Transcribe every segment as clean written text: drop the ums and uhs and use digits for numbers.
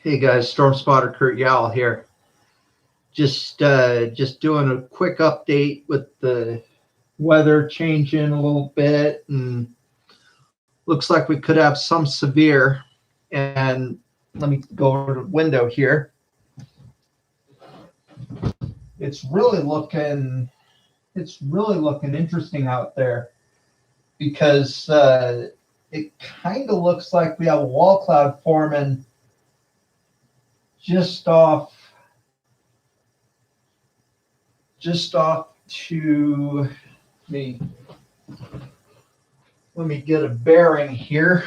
Hey guys, Storm Spotter Curt Yowell here. Just doing a quick update with the weather changing a little bit, and looks like we could have some severe. And let me go over to the window here. It's really looking interesting out there because it kind of looks like we have a wall cloud forming just off to me. Let me get a bearing here.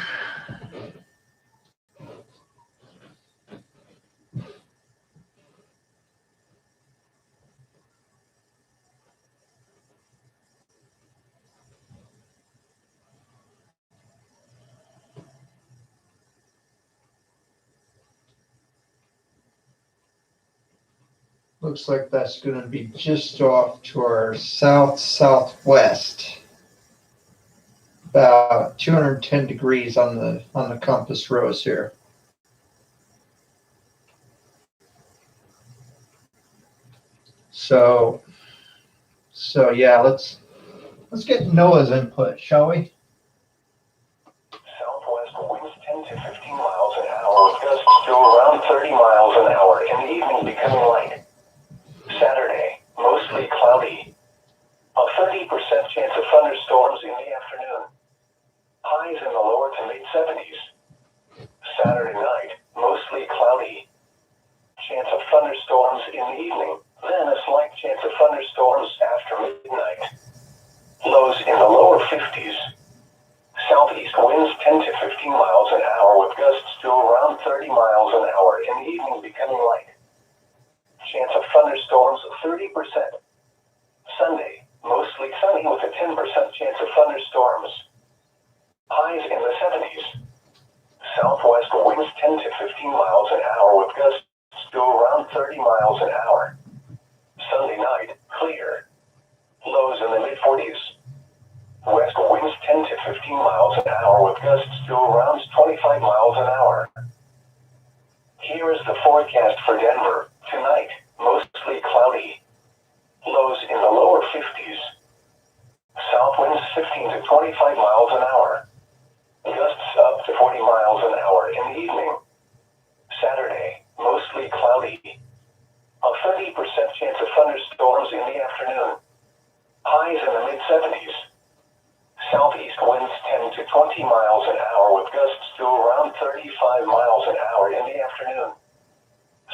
Looks like that's going to be just off to our south-southwest, about 210 degrees on the compass rose here. So yeah, let's get NOAA's input, shall we? Southwest winds 10 to 15 miles an hour with gusts to around 30 miles an hour. In the evening, becoming light. Saturday, mostly cloudy. A 30% chance of thunderstorms in the afternoon. Highs in the lower to mid-70s. Saturday night, mostly cloudy. Chance of thunderstorms in the evening. Then a slight chance of thunderstorms after midnight. Lows in the lower 50s. Southeast winds 10 to 15 miles an hour with gusts to around 30 miles an hour. In the evening, becoming light. Chance of thunderstorms 30%. Sunday, mostly sunny with a 10% chance of thunderstorms. Highs in the 70s. Southwest winds 10 to 15 miles an hour with gusts to around 30 miles an hour. Sunday night, clear. Lows in the mid-40s. West winds 10 to 15 miles an hour with gusts to around 25 miles an hour. Here is the forecast for Denver. Tonight, mostly cloudy. Lows in the lower 50s. South winds 15 to 25 miles an hour. Gusts up to 40 miles an hour in the evening. Saturday, mostly cloudy. A 30% chance of thunderstorms in the afternoon. Highs in the mid-70s. Southeast winds 10 to 20 miles an hour with gusts to around 35 miles an hour in the afternoon.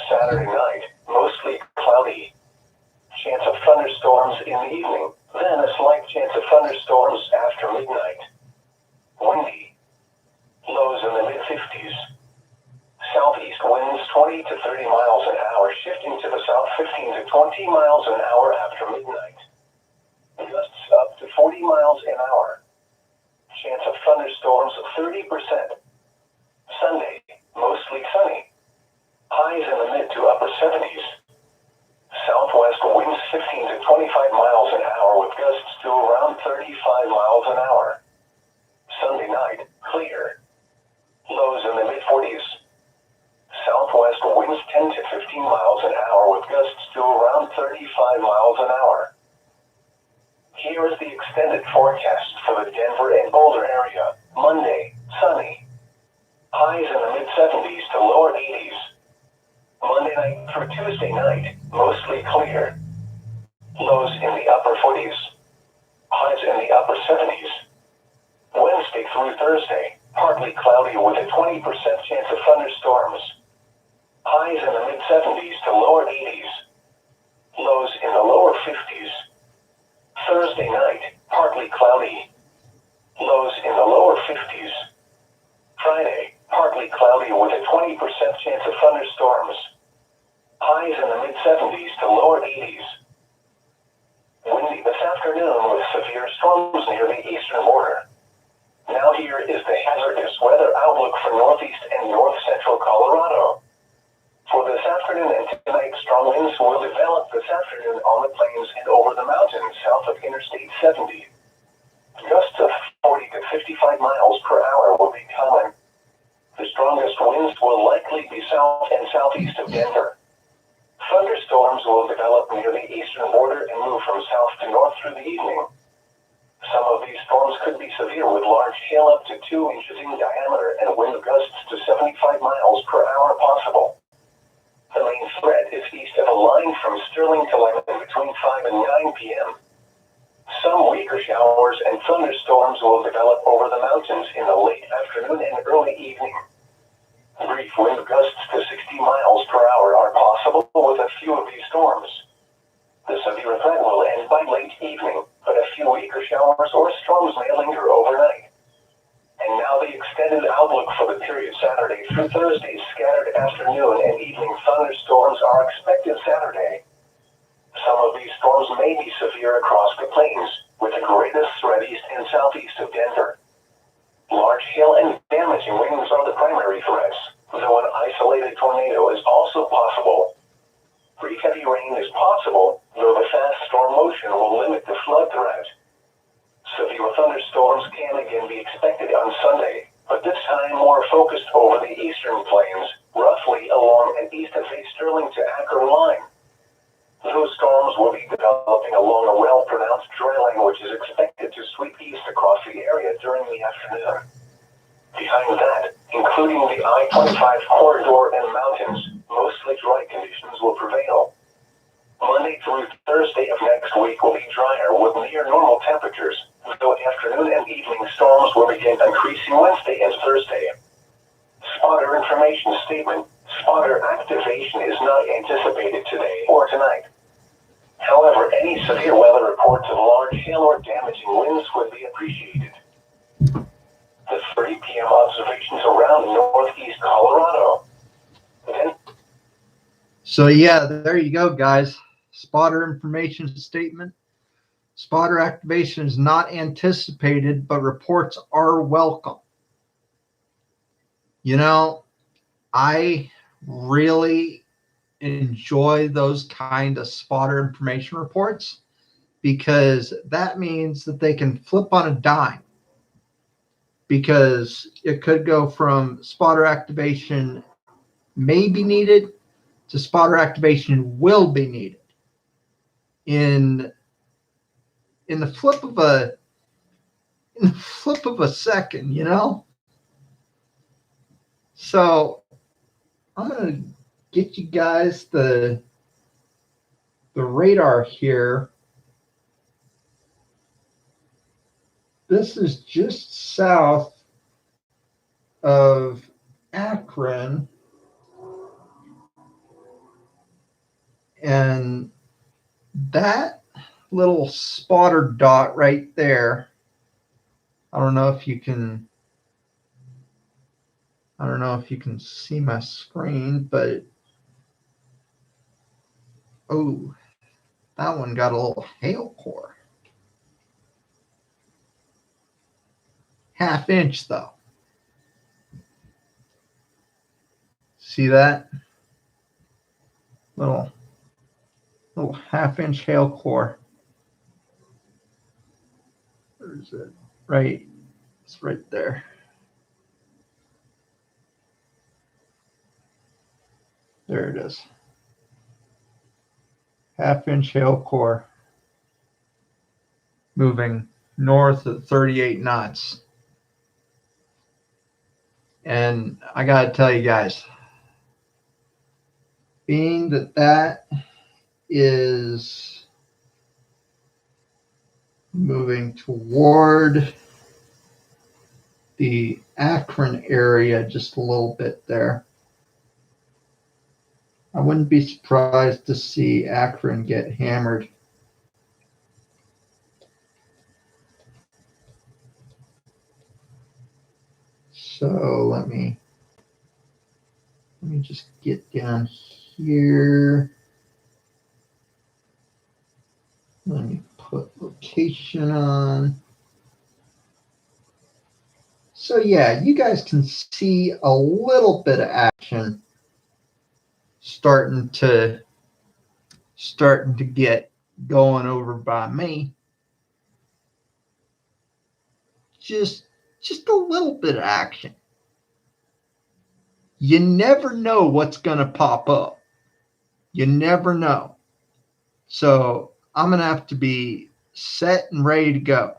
Saturday night, mostly cloudy. Chance of thunderstorms in the evening, then a slight chance of thunderstorms after midnight. Windy. Lows in the mid-50s. Southeast winds 20 to 30 miles an hour, shifting to the south 15 to 20 miles an hour after midnight. Gusts up to 40 miles an hour. Chance of thunderstorms 30%. Sunday, mostly sunny. Highs in the mid to upper 70s. Southwest winds 15 to 25 miles an hour with gusts to around 35 miles an hour. Sunday night, clear. Lows in the mid-40s. Southwest winds 10 to 15 miles an hour with gusts to around 35 miles an hour. Here is the extended forecast for the Denver and Boulder area. Monday, sunny. Highs in the mid-70s to lower 80s. Monday night through Tuesday night, mostly clear. Lows in the upper 40s. Highs in the upper 70s. Wednesday through Thursday, partly cloudy with a 20% chance of thunderstorms. Highs in the mid-70s to lower 80s. Lows in the lower 50s. Thursday night, partly cloudy. Lows in the lower 50s. Friday, partly cloudy with a 20% chance of thunderstorms. Highs in the mid-70s to lower 80s. Windy this afternoon with severe storms near the eastern border. Now here is the hazardous weather outlook for northeast and north-central Colorado. For this afternoon and tonight, strong winds will develop this afternoon on the plains and over the mountains south of Interstate 70. Gusts of 40 to 55 miles per hour will be common. The strongest winds will likely likely be south and southeast of Denver. Thunderstorms will develop near the eastern border and move from south to north through the evening. Some of these storms could be severe with large hail up to 2 inches in diameter and wind gusts to 75 miles per hour possible. The main threat is east of a line from Sterling to Lyman between 5 and 9 p.m. Some weaker showers and thunderstorms will develop over the mountains in the late afternoon and early evening. Brief wind gusts to 60 miles per hour are possible with a few of these storms. The severe threat will end by late evening, but a few weaker showers or storms may linger overnight. And now the extended outlook for the period Saturday through Thursday. Scattered afternoon and evening thunderstorms are expected Saturday. Some of these storms may be severe across the plains, with the greatest threat east and southeast of Denver. Large hail and damaging winds are the primary threats, though an isolated tornado is also possible. Brief heavy rain is possible, though the fast storm motion will limit the flood threat. Severe thunderstorms can again be expected on Sunday, but this time more focused over the eastern plains, roughly along and east of the Sterling to Akron line. Those storms will be developing along a well-pronounced dry line which is expected to sweep east across the area during the afternoon. Behind that, including the I-25 corridor and mountains, mostly dry conditions will prevail. Monday through Thursday of next week will be drier with near normal temperatures, though afternoon and evening storms will begin increasing Wednesday and Thursday. Spotter information statement: spotter activation is not anticipated today or tonight. However, any severe weather reports of large hail or damaging winds would be appreciated. The 30 p.m. observations around northeast Colorado. So yeah, there you go, guys. Spotter information statement. Spotter activation is not anticipated, but reports are welcome. You know, I really enjoy those kind of spotter information reports because that means that they can flip on a dime, because it could go from spotter activation may be needed to spotter activation will be needed in the flip of a second, you know. So I'm gonna get you guys the radar here. This is just south of Akron, and that little spotter dot right there, I don't know if you can see my screen, but oh, that one got a little hail core. Half inch though. See that? Little half-inch hail core. Where is it? Right. It's right there. There it is. Half-inch hail core moving north at 38 knots. And I got to tell you guys, being that is moving toward the Akron area just a little bit there, I wouldn't be surprised to see Akron get hammered. So let me just get down here. Let me put location on. So yeah, you guys can see a little bit of action starting to get going over by me. Just a little bit of action. you never know what's going to pop up. You never know. So I'm going to have to be set and ready to go.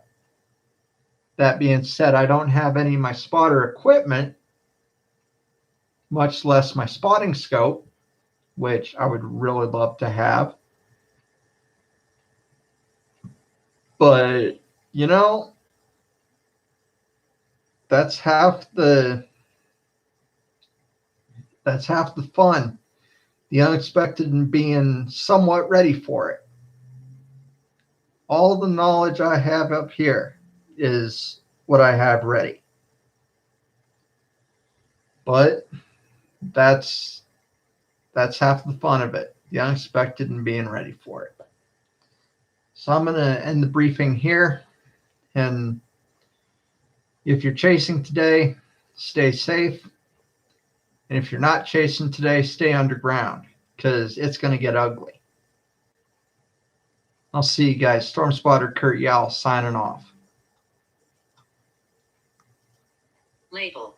That being said, I don't have any of my spotter equipment, much less my spotting scope, which I would really love to have. But, you know, that's half the fun. The unexpected and being somewhat ready for it. All the knowledge I have up here is what I have ready. But that's half the fun of it. The unexpected and being ready for it. So I'm going to end the briefing here. And if you're chasing today, stay safe. And if you're not chasing today, stay underground because it's going to get ugly. I'll see you guys. Storm Spotter Curt Yowell signing off. Label.